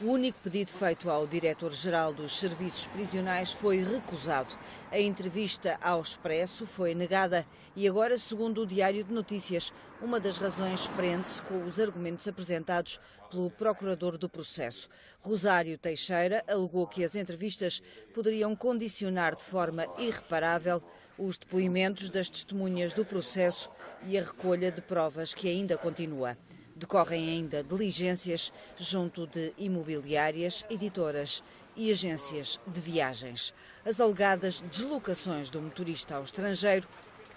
O único pedido feito ao diretor-geral dos Serviços Prisionais foi recusado. A entrevista ao Expresso foi negada e agora, segundo o Diário de Notícias, uma das razões prende-se com os argumentos apresentados pelo procurador do processo. Rosário Teixeira alegou que as entrevistas poderiam condicionar de forma irreparável os depoimentos das testemunhas do processo e a recolha de provas que ainda continua. Decorrem ainda diligências junto de imobiliárias, editoras e agências de viagens. As alegadas deslocações do motorista ao estrangeiro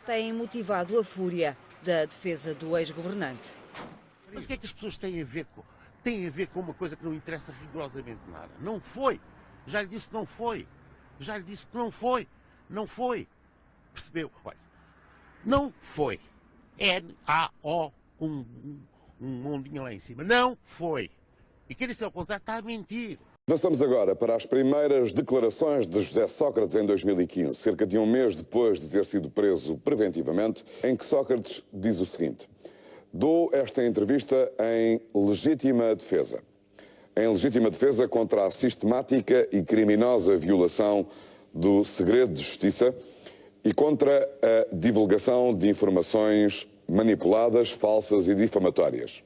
têm motivado a fúria da defesa do ex-governante. Mas o que é que as pessoas têm a ver com? Têm a ver com uma coisa que não interessa rigorosamente nada. Não foi. Já lhe disse que não foi. Já lhe disse que não foi. Não foi. Percebeu? Olha, não foi. N-A-O com um mondinho lá em cima. Não foi. E quem disse ao contrário está a mentir. Avançamos agora para as primeiras declarações de José Sócrates em 2015, cerca de um mês depois de ter sido preso preventivamente, em que Sócrates diz o seguinte: dou esta entrevista em legítima defesa. Em legítima defesa contra a sistemática e criminosa violação do segredo de justiça e contra a divulgação de informações manipuladas, falsas e difamatórias.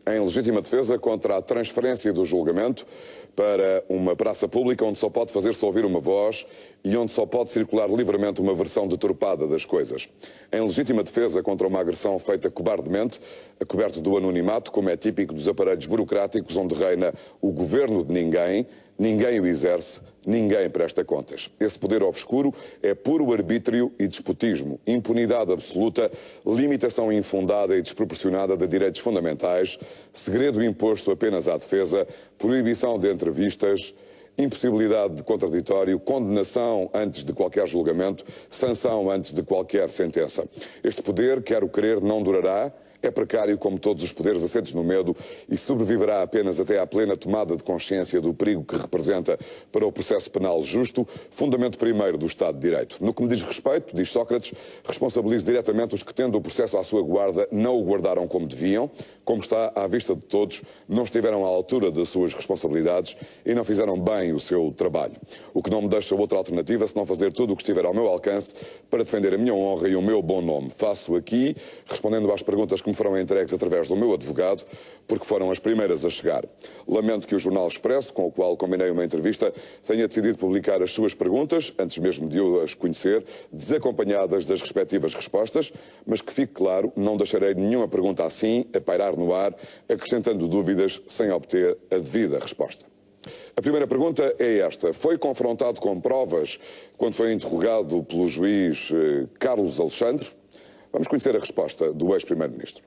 Em legítima defesa contra a transferência do julgamento para uma praça pública onde só pode fazer-se ouvir uma voz e onde só pode circular livremente uma versão deturpada das coisas. Em legítima defesa contra uma agressão feita cobardemente, a coberto do anonimato, como é típico dos aparelhos burocráticos onde reina o governo de ninguém, ninguém o exerce, ninguém presta contas. Esse poder obscuro é puro arbítrio e despotismo, impunidade absoluta, limitação infundada e desproporcionada de direitos fundamentais, segredo imposto apenas à defesa, proibição de entrevistas, impossibilidade de contraditório, condenação antes de qualquer julgamento, sanção antes de qualquer sentença. Este poder, quero crer, não durará. É precário como todos os poderes assentes no medo e sobreviverá apenas até à plena tomada de consciência do perigo que representa para o processo penal justo, fundamento primeiro do Estado de Direito. No que me diz respeito, diz Sócrates, responsabilizo diretamente os que, tendo o processo à sua guarda, não o guardaram como deviam, como está à vista de todos, não estiveram à altura das suas responsabilidades e não fizeram bem o seu trabalho. O que não me deixa outra alternativa senão fazer tudo o que estiver ao meu alcance para defender a minha honra e o meu bom nome. Faço aqui, respondendo às perguntas que me foram entregues através do meu advogado, porque foram as primeiras a chegar. Lamento que o Jornal Expresso, com o qual combinei uma entrevista, tenha decidido publicar as suas perguntas, antes mesmo de eu as conhecer, desacompanhadas das respectivas respostas, mas que fique claro, não deixarei nenhuma pergunta assim a pairar no ar, acrescentando dúvidas sem obter a devida resposta. A primeira pergunta é esta. Foi confrontado com provas quando foi interrogado pelo juiz Carlos Alexandre? Vamos conhecer a resposta do ex-primeiro-ministro.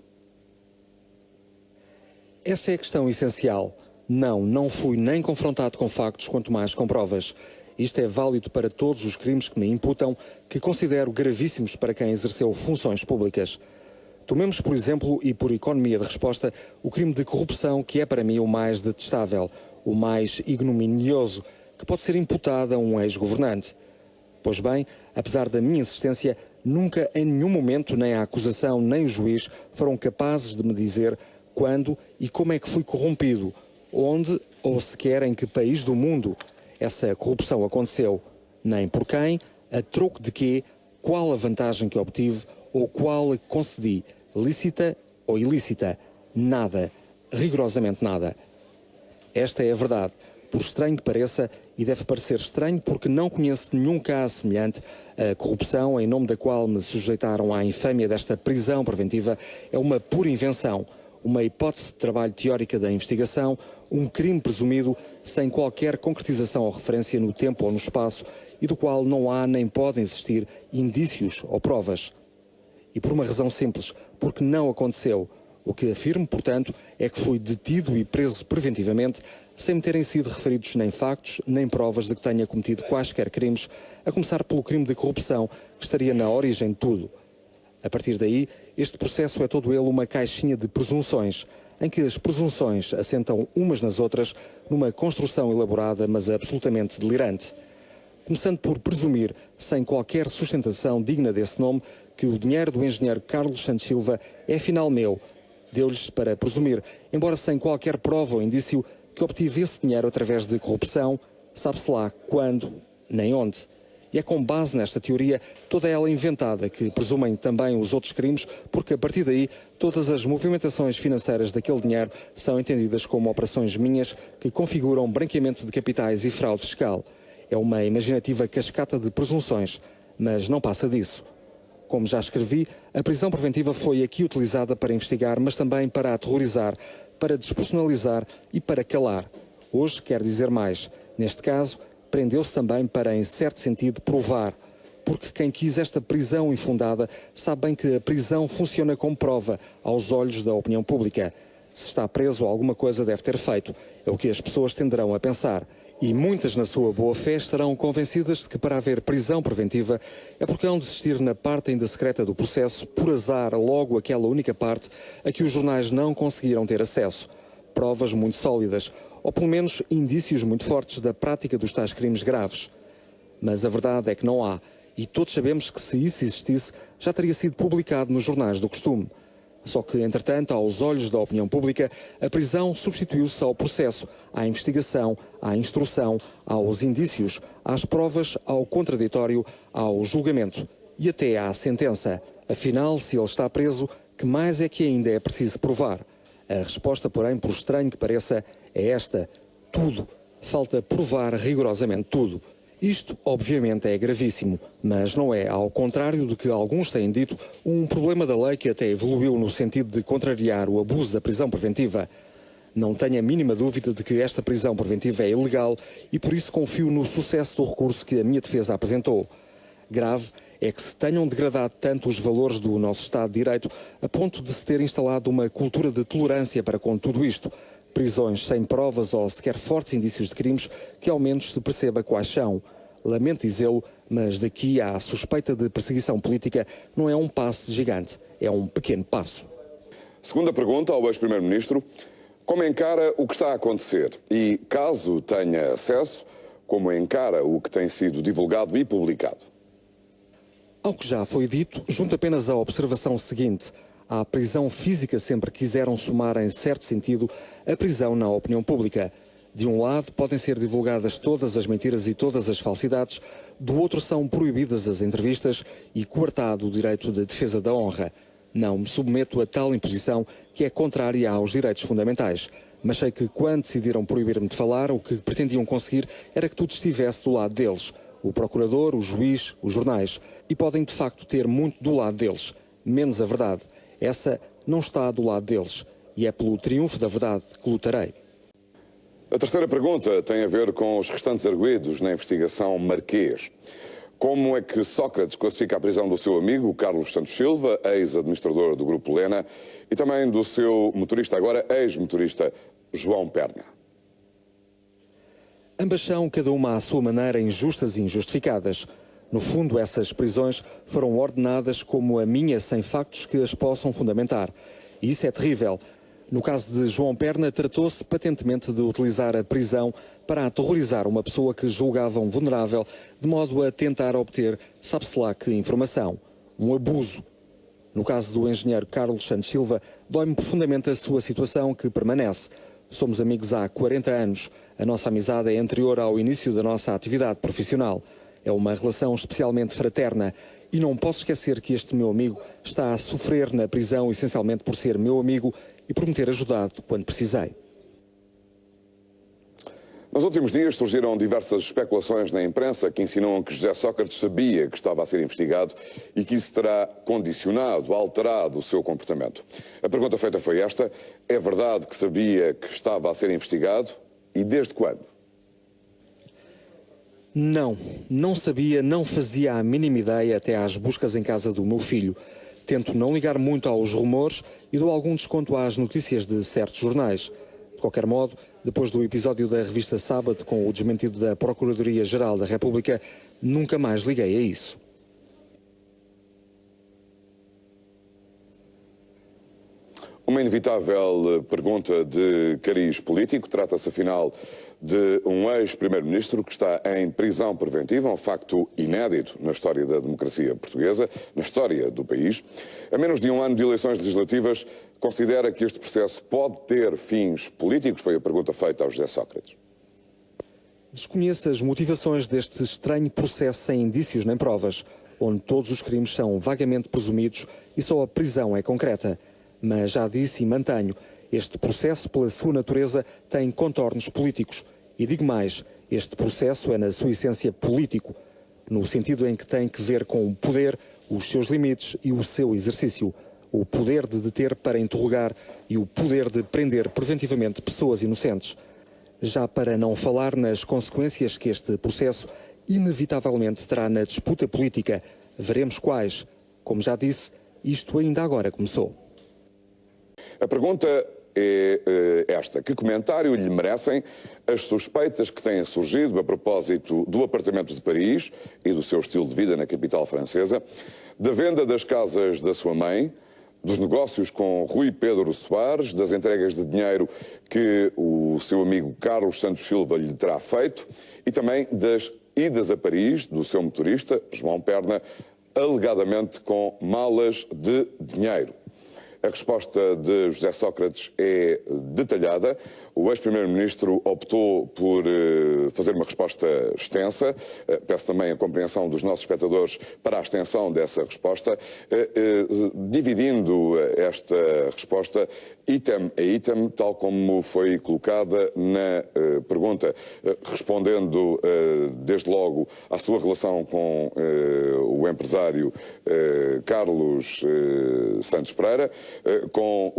Essa é a questão essencial. Não fui nem confrontado com factos, quanto mais com provas. Isto é válido para todos os crimes que me imputam, que considero gravíssimos para quem exerceu funções públicas. Tomemos, por exemplo, e por economia de resposta, o crime de corrupção, que é para mim o mais detestável, o mais ignominioso, que pode ser imputado a um ex-governante. Pois bem, apesar da minha insistência, nunca em nenhum momento nem a acusação nem o juiz foram capazes de me dizer quando e como é que fui corrompido, onde ou sequer em que país do mundo essa corrupção aconteceu, nem por quem, a troco de quê, qual a vantagem que obtive ou qual a que concedi, lícita ou ilícita. Nada, rigorosamente nada. Esta é a verdade, por estranho que pareça, e deve parecer estranho porque não conheço nenhum caso semelhante. A corrupção, em nome da qual me sujeitaram à infâmia desta prisão preventiva, é uma pura invenção, uma hipótese de trabalho teórica da investigação, um crime presumido sem qualquer concretização ou referência no tempo ou no espaço e do qual não há nem podem existir indícios ou provas. E por uma razão simples, porque não aconteceu. O que afirmo, portanto, é que fui detido e preso preventivamente sem me terem sido referidos nem factos, nem provas de que tenha cometido quaisquer crimes, a começar pelo crime de corrupção, que estaria na origem de tudo. A partir daí, este processo é todo ele uma caixinha de presunções, em que as presunções assentam umas nas outras numa construção elaborada, mas absolutamente delirante. Começando por presumir, sem qualquer sustentação digna desse nome, que o dinheiro do engenheiro Carlos Santos Silva é afinal meu, Deu-lhes para presumir, embora sem qualquer prova ou indício, que obtive esse dinheiro através de corrupção, sabe-se lá quando, nem onde. E é com base nesta teoria, toda ela inventada, que presumem também os outros crimes, porque a partir daí todas as movimentações financeiras daquele dinheiro são entendidas como operações minhas que configuram branqueamento de capitais e fraude fiscal. É uma imaginativa cascata de presunções, mas não passa disso. Como já escrevi, a prisão preventiva foi aqui utilizada para investigar, mas também para aterrorizar, para despersonalizar e para calar. Hoje quer dizer mais. Neste caso, prendeu-se também para, em certo sentido, provar. Porque quem quis esta prisão infundada sabe bem que a prisão funciona como prova aos olhos da opinião pública. Se está preso, alguma coisa deve ter feito. É o que as pessoas tenderão a pensar. E muitas, na sua boa fé, estarão convencidas de que para haver prisão preventiva é porque hão de existir na parte ainda secreta do processo, por azar, logo aquela única parte a que os jornais não conseguiram ter acesso. Provas muito sólidas, ou pelo menos indícios muito fortes da prática dos tais crimes graves. Mas a verdade é que não há, e todos sabemos que se isso existisse, já teria sido publicado nos jornais do costume. Só que, entretanto, aos olhos da opinião pública, a prisão substituiu-se ao processo, à investigação, à instrução, aos indícios, às provas, ao contraditório, ao julgamento e até à sentença. Afinal, se ele está preso, que mais é que ainda é preciso provar? A resposta, porém, por estranho que pareça, é esta: tudo. Falta provar rigorosamente tudo. Isto, obviamente, é gravíssimo, mas não é, ao contrário do que alguns têm dito, um problema da lei que até evoluiu no sentido de contrariar o abuso da prisão preventiva. Não tenho a mínima dúvida de que esta prisão preventiva é ilegal e por isso confio no sucesso do recurso que a minha defesa apresentou. Grave é que se tenham degradado tanto os valores do nosso Estado de Direito a ponto de se ter instalado uma cultura de tolerância para com tudo isto. Prisões sem provas ou sequer fortes indícios de crimes que ao menos se perceba quais são. Lamento dizê-lo, mas daqui à suspeita de perseguição política não é um passo gigante, é um pequeno passo. Segunda pergunta ao ex-primeiro-ministro: como encara o que está a acontecer? E, caso tenha acesso, como encara o que tem sido divulgado e publicado? Ao que já foi dito, junto apenas à observação seguinte: à prisão física sempre quiseram somar, em certo sentido, a prisão na opinião pública. De um lado, podem ser divulgadas todas as mentiras e todas as falsidades, do outro são proibidas as entrevistas e coartado o direito de defesa da honra. Não me submeto a tal imposição que é contrária aos direitos fundamentais. Mas sei que quando decidiram proibir-me de falar, o que pretendiam conseguir era que tudo estivesse do lado deles. O procurador, o juiz, os jornais. E podem de facto ter muito do lado deles, menos a verdade. Essa não está do lado deles. E é pelo triunfo da verdade que lutarei. A terceira pergunta tem a ver com os restantes arguidos na investigação Marquês. Como é que Sócrates classifica a prisão do seu amigo Carlos Santos Silva, ex-administrador do Grupo Lena, e também do seu motorista, agora ex-motorista, João Perna? Ambas são, cada uma à sua maneira, injustas e injustificadas. No fundo, essas prisões foram ordenadas como a minha, sem factos que as possam fundamentar. E isso é terrível. No caso de João Perna, tratou-se patentemente de utilizar a prisão para aterrorizar uma pessoa que julgavam vulnerável, de modo a tentar obter, sabe-se lá que informação. Um abuso. No caso do engenheiro Carlos Santos Silva, dói-me profundamente a sua situação, que permanece. Somos amigos há 40 anos. A nossa amizade é anterior ao início da nossa atividade profissional. É uma relação especialmente fraterna. E não posso esquecer que este meu amigo está a sofrer na prisão essencialmente por ser meu amigo e por me ter ajudado quando precisei. Nos últimos dias surgiram diversas especulações na imprensa que insinuam que José Sócrates sabia que estava a ser investigado e que isso terá condicionado, alterado o seu comportamento. A pergunta feita foi esta: é verdade que sabia que estava a ser investigado e desde quando? Não sabia, não fazia a mínima ideia até às buscas em casa do meu filho. Tento não ligar muito aos rumores e dou algum desconto às notícias de certos jornais. De qualquer modo, depois do episódio da revista Sábado com o desmentido da Procuradoria-Geral da República, nunca mais liguei a isso. Uma inevitável pergunta de cariz político. Trata-se, afinal, de um ex-primeiro-ministro que está em prisão preventiva, um facto inédito na história da democracia portuguesa, na história do país. A menos de um ano de eleições legislativas, considera que este processo pode ter fins políticos? Foi a pergunta feita ao José Sócrates. Desconheço as motivações deste estranho processo sem indícios nem provas, onde todos os crimes são vagamente presumidos e só a prisão é concreta. Mas já disse e mantenho, este processo, pela sua natureza, tem contornos políticos. E digo mais, este processo é, na sua essência, político, no sentido em que tem que ver com o poder, os seus limites e o seu exercício. O poder de deter para interrogar e o poder de prender preventivamente pessoas inocentes. Já para não falar nas consequências que este processo inevitavelmente terá na disputa política. Veremos quais. Como já disse, isto ainda agora começou. A pergunta é esta. Que comentário lhe merecem as suspeitas que têm surgido a propósito do apartamento de Paris e do seu estilo de vida na capital francesa, da venda das casas da sua mãe, dos negócios com Rui Pedro Soares, das entregas de dinheiro que o seu amigo Carlos Santos Silva lhe terá feito e também das idas a Paris do seu motorista, João Perna, alegadamente com malas de dinheiro. A resposta de José Sócrates é detalhada. O ex-primeiro-ministro optou por fazer uma resposta extensa. Peço também a compreensão dos nossos espectadores para a extensão dessa resposta, dividindo esta resposta item a item, tal como foi colocada na pergunta, respondendo desde logo à sua relação com o empresário Carlos Santos Pereira, com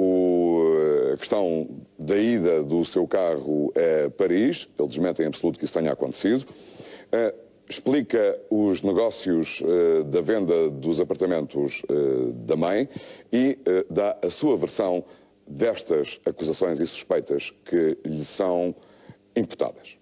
a questão da ida do seu carro a Paris. Ele desmente em absoluto que isso tenha acontecido. Explica os negócios da venda dos apartamentos da mãe e dá a sua versão destas acusações e suspeitas que lhe são imputadas.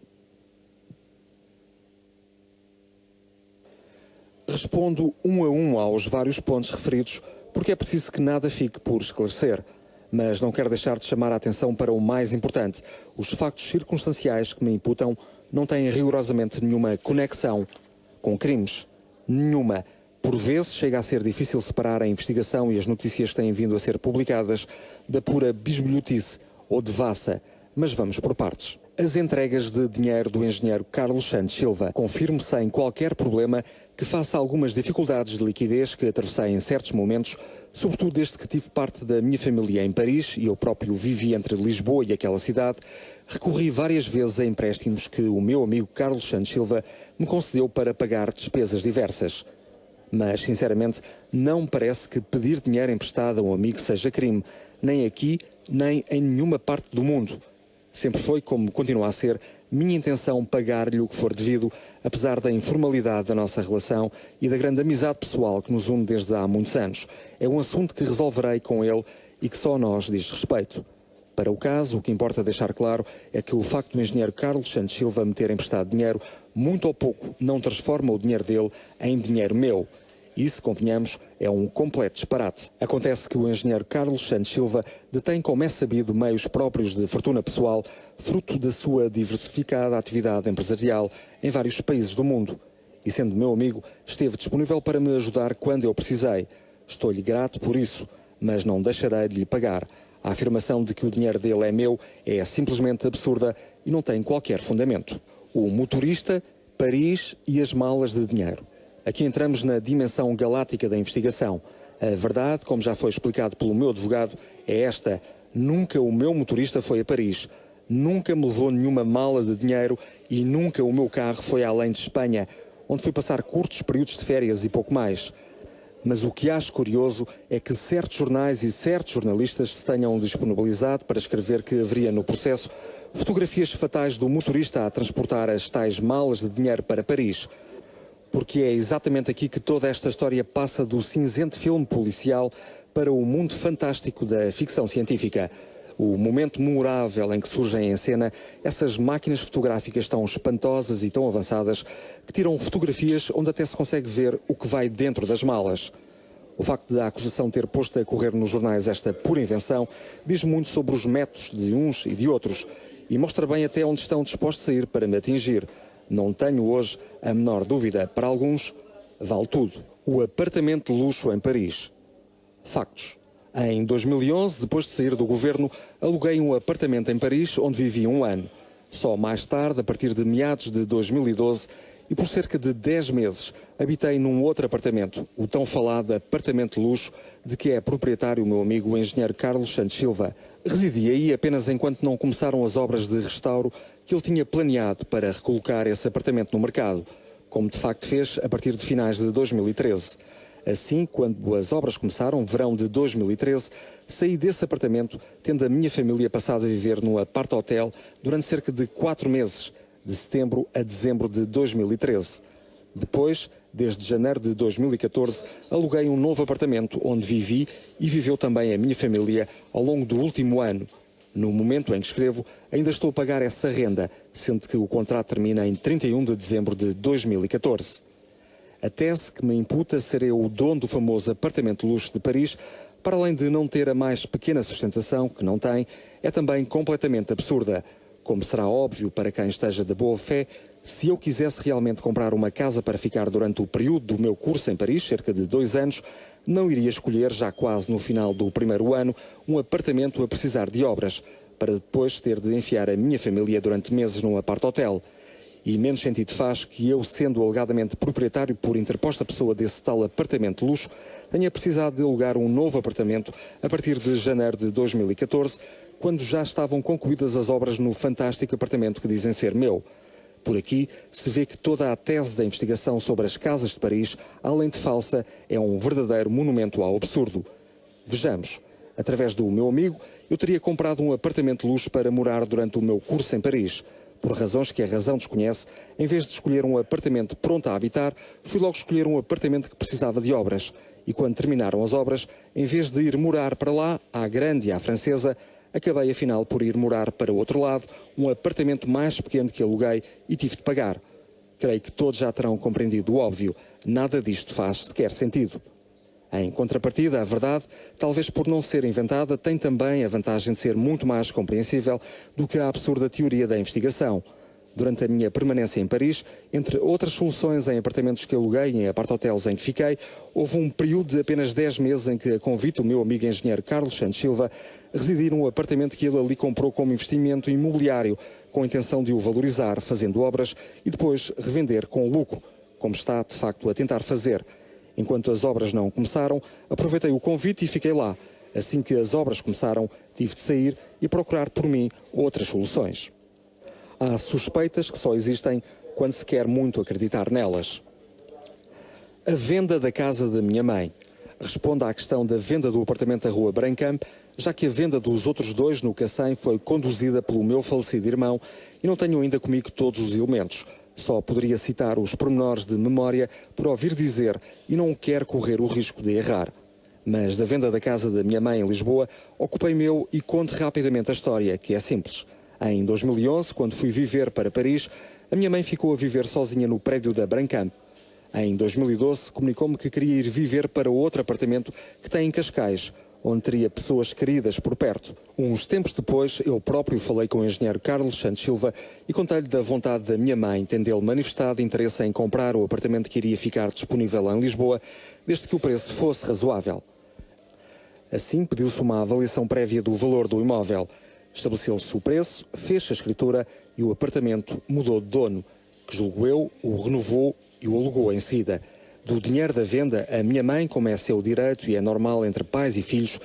Respondo um a um aos vários pontos referidos, porque é preciso que nada fique por esclarecer. Mas não quero deixar de chamar a atenção para o mais importante. Os factos circunstanciais que me imputam não têm rigorosamente nenhuma conexão com crimes. Nenhuma. Por vezes chega a ser difícil separar a investigação e as notícias que têm vindo a ser publicadas da pura bisbilhotice ou devassa. Mas vamos por partes. As entregas de dinheiro do engenheiro Carlos Santos Silva. Confirmo sem qualquer problema que, face a algumas dificuldades de liquidez que atravessei em certos momentos, sobretudo desde que tive parte da minha família em Paris e eu próprio vivi entre Lisboa e aquela cidade, recorri várias vezes a empréstimos que o meu amigo Carlos Santos Silva me concedeu para pagar despesas diversas. Mas, sinceramente, não me parece que pedir dinheiro emprestado a um amigo seja crime, nem aqui, nem em nenhuma parte do mundo. Sempre foi, como continua a ser, minha intenção pagar-lhe o que for devido, apesar da informalidade da nossa relação e da grande amizade pessoal que nos une desde há muitos anos. É um assunto que resolverei com ele e que só a nós diz respeito. Para o caso, o que importa deixar claro é que o facto do engenheiro Carlos Santos Silva me ter emprestado dinheiro, muito ou pouco, não transforma o dinheiro dele em dinheiro meu. Isso, convenhamos, é um completo disparate. Acontece que o engenheiro Carlos Santos Silva detém, como é sabido, meios próprios de fortuna pessoal, fruto da sua diversificada atividade empresarial em vários países do mundo. E, sendo meu amigo, esteve disponível para me ajudar quando eu precisei. Estou-lhe grato por isso, mas não deixarei de lhe pagar. A afirmação de que o dinheiro dele é meu é simplesmente absurda e não tem qualquer fundamento. O motorista, Paris e as malas de dinheiro. Aqui entramos na dimensão galáctica da investigação. A verdade, como já foi explicado pelo meu advogado, é esta. Nunca o meu motorista foi a Paris. Nunca me levou nenhuma mala de dinheiro e nunca o meu carro foi além de Espanha, onde fui passar curtos períodos de férias e pouco mais. Mas o que acho curioso é que certos jornais e certos jornalistas se tenham disponibilizado para escrever que haveria no processo fotografias fatais do motorista a transportar as tais malas de dinheiro para Paris. Porque é exatamente aqui que toda esta história passa do cinzento filme policial para o mundo fantástico da ficção científica. O momento memorável em que surgem em cena essas máquinas fotográficas tão espantosas e tão avançadas que tiram fotografias onde até se consegue ver o que vai dentro das malas. O facto de a acusação ter posto a correr nos jornais esta pura invenção diz muito sobre os métodos de uns e de outros e mostra bem até onde estão dispostos a ir para me atingir. Não tenho hoje a menor dúvida. Para alguns, vale tudo. O apartamento de luxo em Paris. Factos. Em 2011, depois de sair do governo, aluguei um apartamento em Paris onde vivi um ano. Só mais tarde, a partir de meados de 2012, e por cerca de 10 meses, habitei num outro apartamento, o tão falado apartamento de luxo, de que é proprietário o meu amigo o engenheiro Carlos Santos Silva. Residi aí apenas enquanto não começaram as obras de restauro que ele tinha planeado para recolocar esse apartamento no mercado, como de facto fez a partir de finais de 2013. Assim, quando as obras começaram, verão de 2013, saí desse apartamento, tendo a minha família passado a viver no apart-hotel durante cerca de 4 meses, de setembro a dezembro de 2013. Depois, desde janeiro de 2014, aluguei um novo apartamento onde vivi e viveu também a minha família ao longo do último ano. No momento em que escrevo, ainda estou a pagar essa renda, sendo que o contrato termina em 31 de dezembro de 2014. A tese que me imputa ser eu o dono do famoso apartamento de luxo de Paris, para além de não ter a mais pequena sustentação, que não tem, é também completamente absurda. Como será óbvio para quem esteja de boa fé, se eu quisesse realmente comprar uma casa para ficar durante o período do meu curso em Paris, cerca de 2 anos, não iria escolher, já quase no final do primeiro ano, um apartamento a precisar de obras, para depois ter de enfiar a minha família durante meses num apart-hotel. E menos sentido faz que eu, sendo alegadamente proprietário por interposta pessoa desse tal apartamento de luxo, tenha precisado de alugar um novo apartamento a partir de janeiro de 2014, quando já estavam concluídas as obras no fantástico apartamento que dizem ser meu. Por aqui se vê que toda a tese da investigação sobre as casas de Paris, além de falsa, é um verdadeiro monumento ao absurdo. Vejamos. Através do meu amigo, eu teria comprado um apartamento de luxo para morar durante o meu curso em Paris. Por razões que a razão desconhece, em vez de escolher um apartamento pronto a habitar, fui logo escolher um apartamento que precisava de obras. E quando terminaram as obras, em vez de ir morar para lá, à grande e à francesa, acabei afinal por ir morar para o outro lado, um apartamento mais pequeno que aluguei e tive de pagar. Creio que todos já terão compreendido o óbvio, nada disto faz sequer sentido. Em contrapartida, a verdade, talvez por não ser inventada, tem também a vantagem de ser muito mais compreensível do que a absurda teoria da investigação. Durante a minha permanência em Paris, entre outras soluções em apartamentos que aluguei e em apart-hotels em que fiquei, houve um período de apenas 10 meses em que, a convite do meu amigo engenheiro Carlos Santos Silva, residi num apartamento que ele ali comprou como investimento imobiliário, com a intenção de o valorizar, fazendo obras e depois revender com lucro, como está de facto a tentar fazer. Enquanto as obras não começaram, aproveitei o convite e fiquei lá. Assim que as obras começaram, tive de sair e procurar por mim outras soluções. Há suspeitas que só existem quando se quer muito acreditar nelas. A venda da casa da minha mãe. Responde à questão da venda do apartamento da Rua Brancamp, já que a venda dos outros 2 no Cacém foi conduzida pelo meu falecido irmão e não tenho ainda comigo todos os elementos. Só poderia citar os pormenores de memória por ouvir dizer e não quero correr o risco de errar. Mas da venda da casa da minha mãe em Lisboa, ocupei-me eu e conto rapidamente a história, que é simples. Em 2011, quando fui viver para Paris, a minha mãe ficou a viver sozinha no prédio da Brancamp. Em 2012, comunicou-me que queria ir viver para outro apartamento que tem em Cascais, onde teria pessoas queridas por perto. Uns tempos depois, eu próprio falei com o engenheiro Carlos Santos Silva e contei-lhe da vontade da minha mãe, tendo ele manifestado interesse em comprar o apartamento que iria ficar disponível em Lisboa, desde que o preço fosse razoável. Assim, pediu-se uma avaliação prévia do valor do imóvel. Estabeleceu-se o preço, fez a escritura e o apartamento mudou de dono, que julgo eu, o renovou e o alugou em seguida. Do dinheiro da venda, a minha mãe, como é seu direito e é normal entre pais e filhos,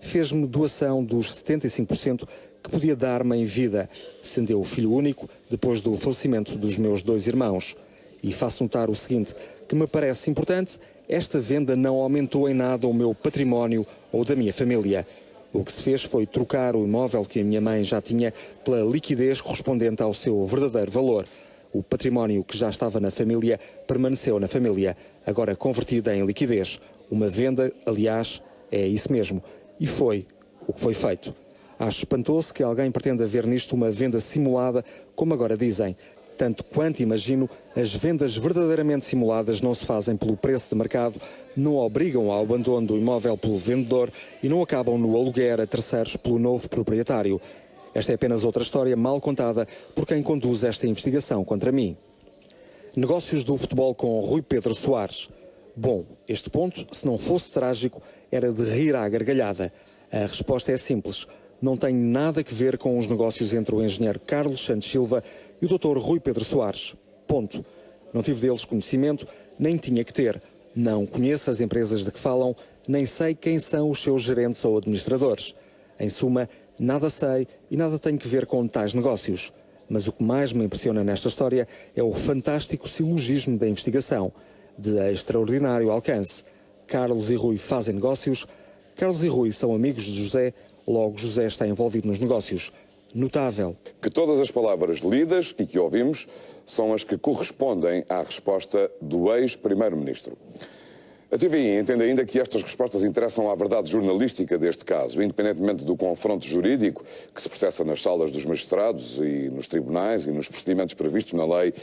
fez-me doação dos 75% que podia dar-me em vida, sendo eu filho único, depois do falecimento dos meus 2 irmãos. E faço notar o seguinte, que me parece importante, esta venda não aumentou em nada o meu património ou da minha família. O que se fez foi trocar o imóvel que a minha mãe já tinha pela liquidez correspondente ao seu verdadeiro valor. O património que já estava na família permaneceu na família, agora convertida em liquidez. Uma venda, aliás, é isso mesmo. E foi o que foi feito. Acho espantoso que alguém pretenda ver nisto uma venda simulada, como agora dizem. Tanto quanto imagino, as vendas verdadeiramente simuladas não se fazem pelo preço de mercado, não obrigam ao abandono do imóvel pelo vendedor e não acabam no aluguer a terceiros pelo novo proprietário. Esta é apenas outra história mal contada por quem conduz esta investigação contra mim. Negócios do futebol com Rui Pedro Soares. Bom, este ponto, se não fosse trágico, era de rir à gargalhada. A resposta é simples. Não tem nada a ver com os negócios entre o engenheiro Carlos Santos Silva e o Dr. Rui Pedro Soares. Ponto. Não tive deles conhecimento, nem tinha que ter. Não conheço as empresas de que falam, nem sei quem são os seus gerentes ou administradores. Em suma, nada sei e nada tem que ver com tais negócios. Mas o que mais me impressiona nesta história é o fantástico silogismo da investigação, de extraordinário alcance. Carlos e Rui fazem negócios, Carlos e Rui são amigos de José, logo José está envolvido nos negócios. Notável. Que todas as palavras lidas e que ouvimos são as que correspondem à resposta do ex-primeiro-ministro. A TVI entende ainda que estas respostas interessam à verdade jornalística deste caso, independentemente do confronto jurídico que se processa nas salas dos magistrados e nos tribunais e nos procedimentos previstos na lei.